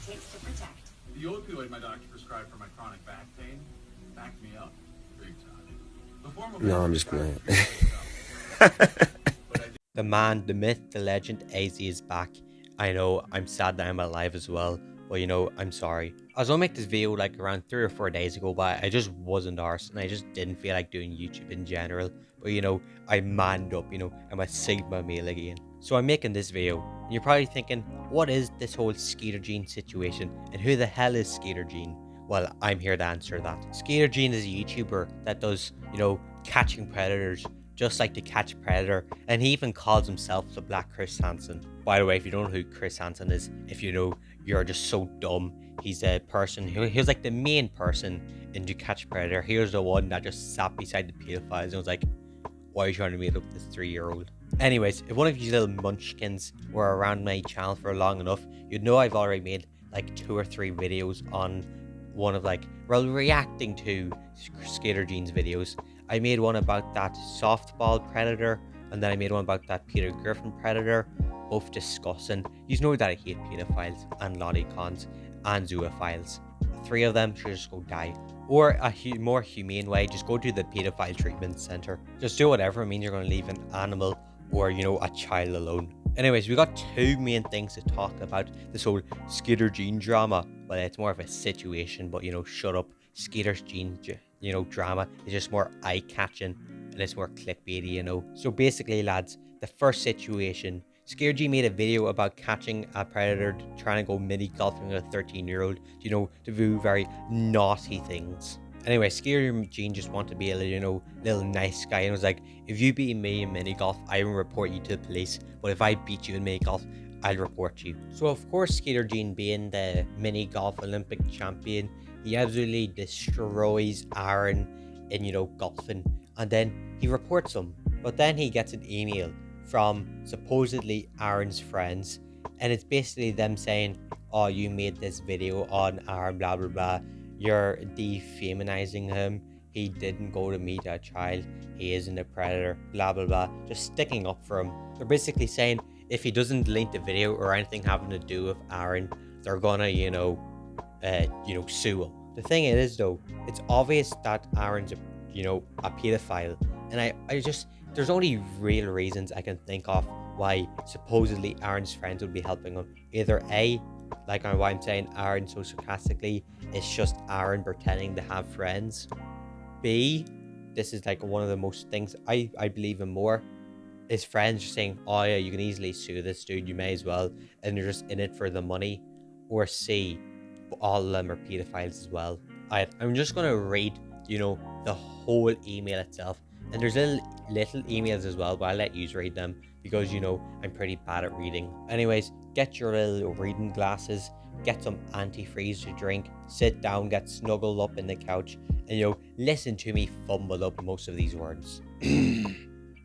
it takes to protect. The opioid my doctor prescribed for my chronic back pain backed me up big time. No, I'm just playing. The man, the myth, the legend, AZ is back. I know, I'm sad that I'm alive as well, but you know, I'm sorry. I was gonna make this video like around 3 or 4 days ago, but I just wasn't arsed and I just didn't feel like doing YouTube in general. But you know, I manned up, you know, I'm a Sigma male again. So I'm making this video, and you're probably thinking, what is this whole Skeeter Jean situation, and who the hell is Skeeter Jean? Well, I'm here to answer that. Skeeter Jean is a YouTuber that does, you know, catching predators, just like to catch a predator, and he even calls himself the Black Chris Hansen. By the way, if you don't know who Chris Hansen is, if you know, you're just so dumb. He's a person who he was like the main person in To Catch a Predator. He was the one that just sat beside the pedophiles and was like, why are you trying to meet up with this 3-year-old? Anyways, if one of you little munchkins were around my channel for long enough, you'd know I've already made like 2 or 3 videos on one of like, well, reacting to Skeeter Jean's videos. I made one about that softball predator, and then I made one about that Peter Griffin predator, both disgusting. You know that I hate pedophiles and lolicons and zoophiles. 3 of them should just go die. Or a more humane way, just go to the pedophile treatment center. Just do whatever it means you're going to leave an animal or, you know, a child alone. Anyways, we got 2 main things to talk about this whole Skeeter Jean drama. Well, it's more of a situation, but you know, shut up. Skeeter Jean, you know, drama is just more eye-catching and it's more clickbaity, you know. So basically, lads, the first situation, Skeeter Jean made a video about catching a predator trying to go mini golfing with a 13-year-old, you know, to do very naughty things. Anyway, Skeeter Jean just wanted to be a little, you know, little nice guy, and was like, if you beat me in mini golf, I will report you to the police, but if I beat you in mini golf, I'll report you. So of course, Skeeter Jean, being the mini golf Olympic champion, he absolutely destroys Aaron in, you know, golfing, and then he reports him. But then he gets an email from supposedly Aaron's friends, and it's basically them saying, oh, you made this video on Aaron, blah blah blah, you're defeminizing him, he didn't go to meet a child, he isn't a predator, blah blah blah, just sticking up for him. They're basically saying if he doesn't delete the video or anything having to do with Aaron, they're gonna, you know, sue him. The thing is though, it's obvious that Aaron's a, you know, a pedophile, and I just, there's only real reasons I can think of why supposedly Aaron's friends would be helping him. Either A, like why I'm saying Aaron so sarcastically, it's just Aaron pretending to have friends. B, this is like one of the most things I believe in more, his friends just saying, oh yeah, you can easily sue this dude, you may as well, and they're just in it for the money. Or C, all of them are pedophiles as well. I'm just gonna read, you know, the whole email itself, and there's little emails as well, but I'll let you read them because, you know, I'm pretty bad at reading. Anyways, get your little reading glasses, get some antifreeze to drink, sit down, get snuggled up in the couch, and, you know, listen to me fumble up most of these words.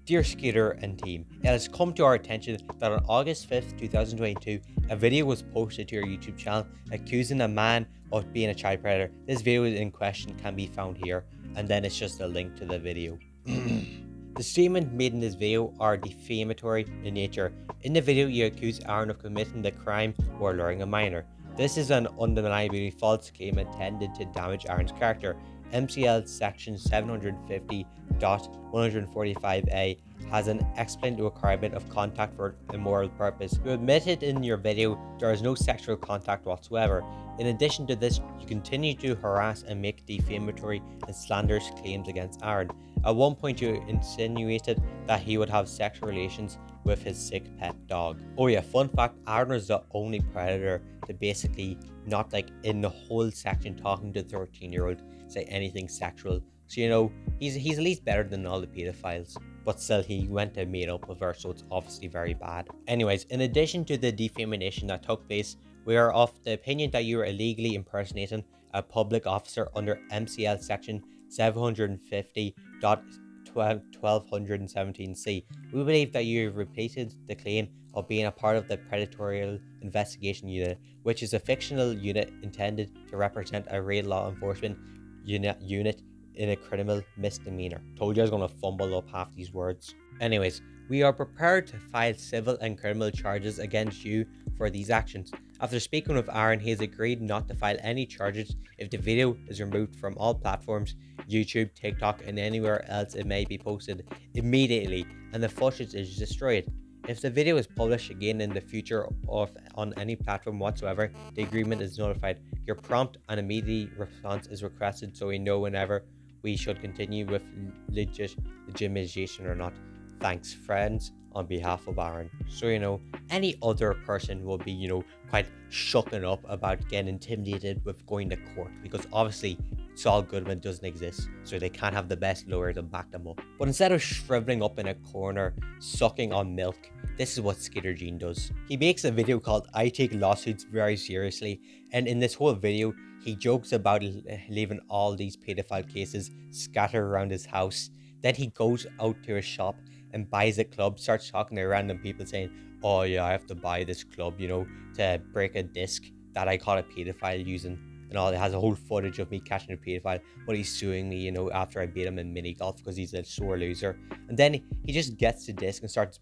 Dear Skeeter and team, it has come to our attention that on August 5th, 2022, a video was posted to your YouTube channel accusing a man of being a child predator. This video in question can be found here, and then it's just a link to the video. The statements made in this video are defamatory in nature. In the video, you accuse Aaron of committing the crime or luring a minor. This is an undeniably false claim intended to damage Aaron's character. MCL section 750.145a has an explicit requirement of contact for immoral purpose. You admitted in your video there is no sexual contact whatsoever. In addition to this, you continue to harass and make defamatory and slanderous claims against Aaron. At one point, you insinuated that he would have sexual relations with his sick pet dog. Oh yeah, fun fact, Aaron was the only predator to basically not, like, in the whole section talking to the 13-year-old say anything sexual. So, you know, he's at least better than all the pedophiles. But still, he went and made up with her, so it's obviously very bad. Anyways, in addition to the defamation that took place, we are of the opinion that you are illegally impersonating a public officer under MCL section 750.1217c. We believe that you have repeated the claim of being a part of the Predatory Investigation Unit, which is a fictional unit intended to represent a real law enforcement unit in a criminal misdemeanor. Told you I was going to fumble up half these words. Anyways, we are prepared to file civil and criminal charges against you for these actions. After speaking with Aaron, he has agreed not to file any charges if the video is removed from all platforms, YouTube, TikTok, and anywhere else it may be posted immediately, and the footage is destroyed. If the video is published again in the future or on any platform whatsoever, the agreement is notified. Your prompt and immediate response is requested so we know whenever we should continue with legitimization or not. Thanks, friends, on behalf of Aaron. So, any other person will be, quite shooken up about getting intimidated with going to court, because obviously Saul Goodman doesn't exist, so they can't have the best lawyer to back them up. But instead of shriveling up in a corner, sucking on milk, this is what Skeeter Jean does. He makes a video called I Take Lawsuits Very Seriously, and in this whole video, he jokes about leaving all these pedophile cases scattered around his house. Then he goes out to a shop and buys a club, starts talking to random people saying, oh yeah, I have to buy this club, to break a disc that I caught a pedophile using. And all, it has a whole footage of me catching a pedophile, but he's suing me, after I beat him in mini golf because he's a sore loser. And then he just gets the disc and starts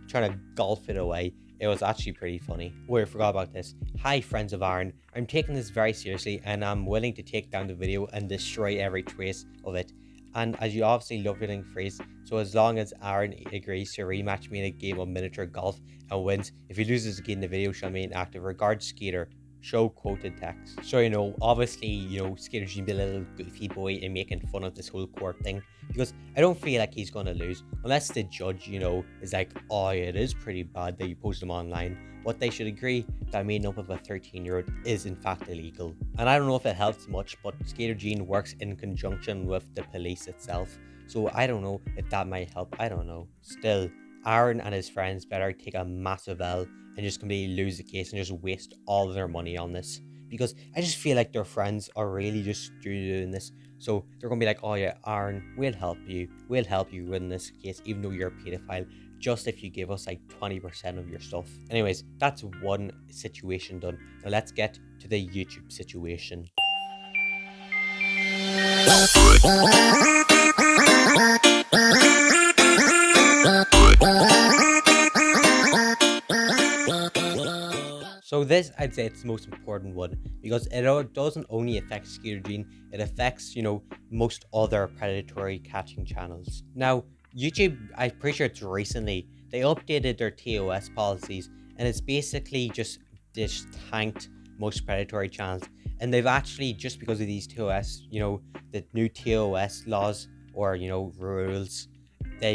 trying to golf it away. It was actually pretty funny. Wait, I forgot about this. Hi, friends of Aaron. I'm taking this very seriously, and I'm willing to take down the video and destroy every trace of it. And as you obviously love winning phrase, so as long as Aaron agrees to rematch me in a game of miniature golf and wins, if he loses again, the video shall be inactive. Regards, Skeeter. Show quoted text. So, obviously, Skeeter Jean be a little goofy boy and making fun of this whole court thing, because I don't feel like he's gonna lose unless the judge, is like, oh yeah, it is pretty bad that you posted them online. What they should agree that meeting up with a 13-year-old is in fact illegal. And I don't know if it helps much, but Skeeter Jean works in conjunction with the police itself, so I don't know if that might help. I don't know. Still, Aaron and his friends better take a massive L and just completely lose the case and just waste all of their money on this, because I just feel like their friends are really just doing this. So they're gonna be like, oh yeah, Aaron, we'll help you win this case even though you're a pedophile, just if you give us like 20% of your stuff. Anyways, that's one situation done. Now let's get to the YouTube situation. So this, I'd say it's the most important one, because it doesn't only affect Skeeter Jean, it affects, most other predatory catching channels. Now, YouTube, I'm pretty sure it's recently, they updated their TOS policies, and it's basically just tanked most predatory channels. And they've actually, just because of these TOS, the new TOS laws or, rules,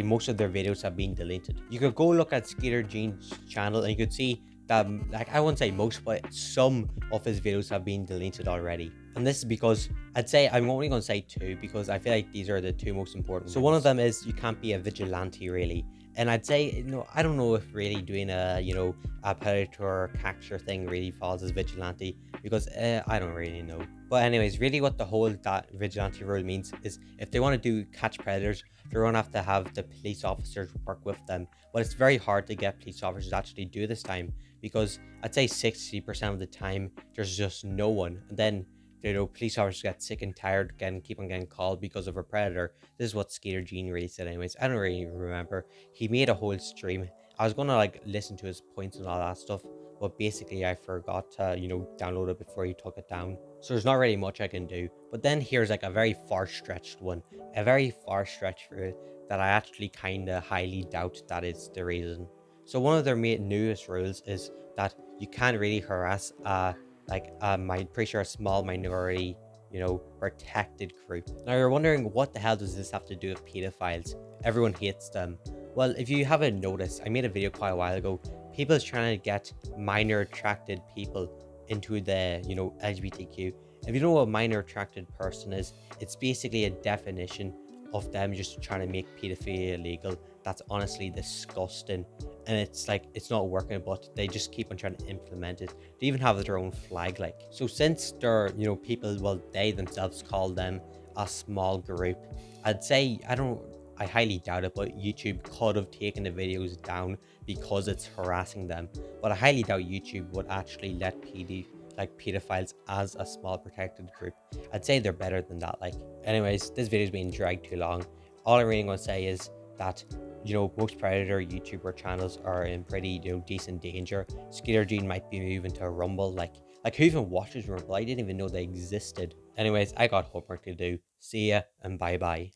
most of their videos have been deleted. You could go look at Skeeter Jean's channel and you could see that, I wouldn't say most, but some of his videos have been deleted already. And this is because, I'd say, I'm only going to say two, because I feel like these are the two most important ones. So one of them is, you can't be a vigilante, really. And I'd say, I don't know if really doing a predator capture thing really falls as vigilante, because I don't really know. But anyways, really what the whole that vigilante rule means is, if they want to do catch predators, they're going to have the police officers work with them. But it's very hard to get police officers to actually do this time, because I'd say 60% of the time there's just no one, and then police officers get sick and tired keep on getting called because of a predator. This is what Skeeter Jean really said. Anyways, I don't really remember. He made a whole stream. I was gonna listen to his points and all that stuff, but basically I forgot to download it before he took it down. So there's not really much I can do. But then here's a very far-stretched one, a very far-stretched rule that I actually kind of highly doubt that is the reason. So one of their newest rules is that you can't really harass pretty sure a small minority, protected group. Now you're wondering, what the hell does this have to do with pedophiles? Everyone hates them. Well, if you haven't noticed, I made a video quite a while ago. People is trying to get minor attracted people into the, LGBTQ. If you know what a minor attracted person is, it's basically a definition of them just trying to make pedophilia illegal. That's honestly disgusting, and it's not working, but they just keep on trying to implement it. They even have their own flag. So since they're people, well, they themselves call them a small group, I'd say, I highly doubt it, but YouTube could have taken the videos down because it's harassing them. But I highly doubt YouTube would actually let pedophiles as a small protected group. I'd say they're better than that. Anyways, this video's been dragged too long. All I'm really going to say is that You know, most Predator YouTuber channels are in pretty, you know, decent danger. Skeeter Jean might be moving to a Rumble. Like who even watches Rumble? I didn't even know they existed. Anyways, I got homework to do. See ya and bye bye.